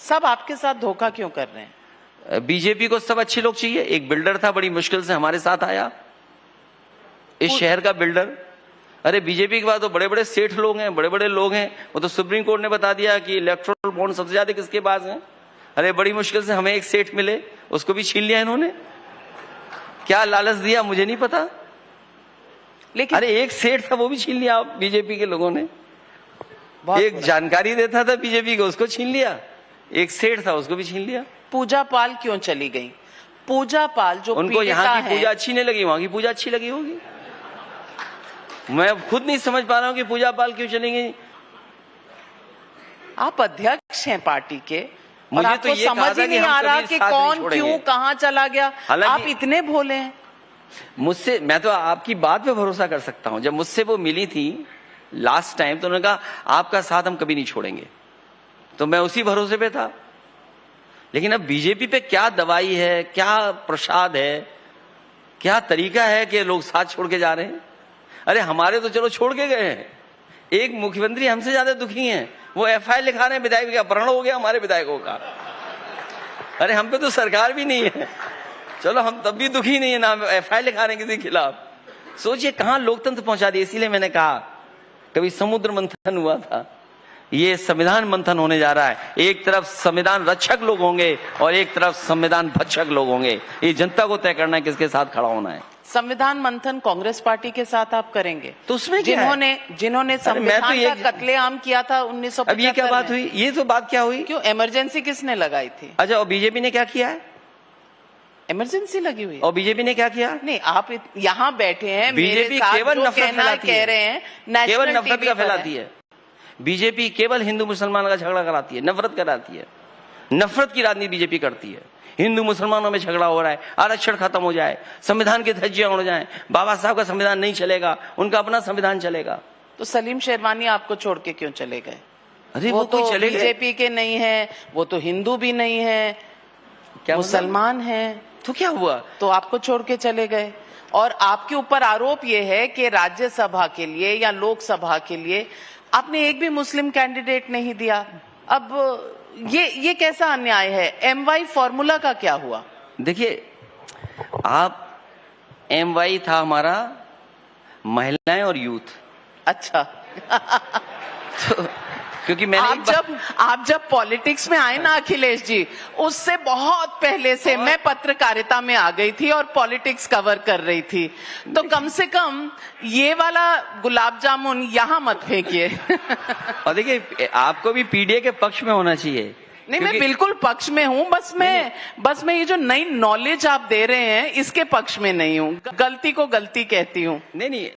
सब आपके साथ धोखा क्यों कर रहे हैं? बीजेपी को सब अच्छे लोग चाहिए। एक बिल्डर था, बड़ी मुश्किल से हमारे साथ आया, इस शहर का बिल्डर। अरे बीजेपी के बाद तो बड़े बड़े सेठ लोग हैं, बड़े बड़े लोग हैं। वो तो सुप्रीम कोर्ट ने बता दिया कि इलेक्टोरल बॉन्ड सबसे ज्यादा किसके पास है। अरे बड़ी मुश्किल से हमें एक सेठ मिले, उसको भी छीन लिया इन्होंने। क्या लालच दिया मुझे नहीं पता, लेकिन अरे एक सेठ था वो भी छीन लिया बीजेपी के लोगों ने। एक जानकारी देता था बीजेपी को, उसको छीन लिया। एक सेठ था, उसको भी छीन लिया। पूजा पाल क्यों चली गई? पूजा पाल जो उनको यहाँ की पूजा अच्छी नहीं लगी, वहां की पूजा अच्छी लगी होगी। मैं खुद नहीं समझ पा रहा हूँ कि पूजा पाल क्यों चली गई। आप अध्यक्ष हैं पार्टी के, मुझे तो ये समझ ही नहीं आ रहा कि कौन क्यों कहाँ चला गया। आप इतने भोले हैं। मुझसे, मैं तो आपकी बात पे भरोसा कर सकता हूँ। जब मुझसे वो मिली थी लास्ट टाइम तो उन्होंने कहा आपका साथ हम कभी नहीं छोड़ेंगे, तो मैं उसी भरोसे पे था। लेकिन अब बीजेपी पे क्या दवाई है, क्या प्रसाद है, क्या तरीका है कि लोग साथ छोड़ के जा रहे हैं। अरे हमारे तो चलो छोड़ के गए हैं, एक मुख्यमंत्री हमसे ज्यादा दुखी हैं, वो एफआईआर लिखा रहे हैं विधायक का अपहरण हो गया हमारे विधायकों का। अरे हम पे तो सरकार भी नहीं है, चलो हम तब भी दुखी नहीं है ना, एफआईआर लिखा रहे हैं किसी के खिलाफ। सोचिए कहां लोकतंत्र पहुंचा दिया। इसीलिए मैंने कहा कभी समुद्र मंथन हुआ था, ये संविधान मंथन होने जा रहा है। एक तरफ संविधान रक्षक लोग होंगे और एक तरफ संविधान भक्षक लोग होंगे। ये जनता को तय करना है किसके साथ खड़ा होना है। संविधान मंथन कांग्रेस पार्टी के साथ आप करेंगे तो उसमें जिन्होंने संविधान का कत्लेआम किया था 1975। अब ये क्या बात हुई? ये तो बात क्या हुई? क्यों इमरजेंसी किसने लगाई थी? अच्छा, और बीजेपी ने क्या किया है? इमरजेंसी लगी हुई। और बीजेपी ने क्या किया? नहीं, आप यहाँ बैठे हैं, बीजेपी केवल नफरत फैलाती है, कह रहे हैं केवल नफरत का फैलाती है। बीजेपी केवल हिंदू मुसलमान का झगड़ा कराती है, नफरत कराती है, नफरत की राजनीति बीजेपी करती है। हिंदू मुसलमानों में झगड़ा हो रहा है, आरक्षण खत्म हो जाए, संविधान की धज्जियां उड़ जाएं, बाबा साहब का संविधान नहीं चलेगा, उनका अपना संविधान चलेगा। तो सलीम शेरवानी आपको छोड़ के क्यों चले गए? अरे वो तो चले गए, बीजेपी के नहीं है, वो तो हिंदू भी नहीं है, क्या मुसलमान है, तो क्या हुआ? तो आपको छोड़ के चले गए। और आपके ऊपर आरोप ये है कि राज्यसभा के लिए या लोकसभा के लिए आपने एक भी मुस्लिम कैंडिडेट नहीं दिया। अब ये कैसा अन्याय है? MY फॉर्मूला का क्या हुआ? देखिए, आप MY था हमारा महिलाएं और यूथ। अच्छा तो क्योंकि मैंने आप जब पॉलिटिक्स में आए ना अखिलेश जी, उससे बहुत पहले से मैं पत्रकारिता में आ गई थी और पॉलिटिक्स कवर कर रही थी, तो कम से कम ये वाला गुलाब जामुन यहाँ मत फेंकिए। और देखिए, आपको भी पीडीए के पक्ष में होना चाहिए। नहीं, मैं बिल्कुल पक्ष में हूँ, बस मैं ये जो नई नॉलेज आप दे रहे हैं इसके पक्ष में नहीं हूँ। गलती को गलती कहती हूँ। नहीं,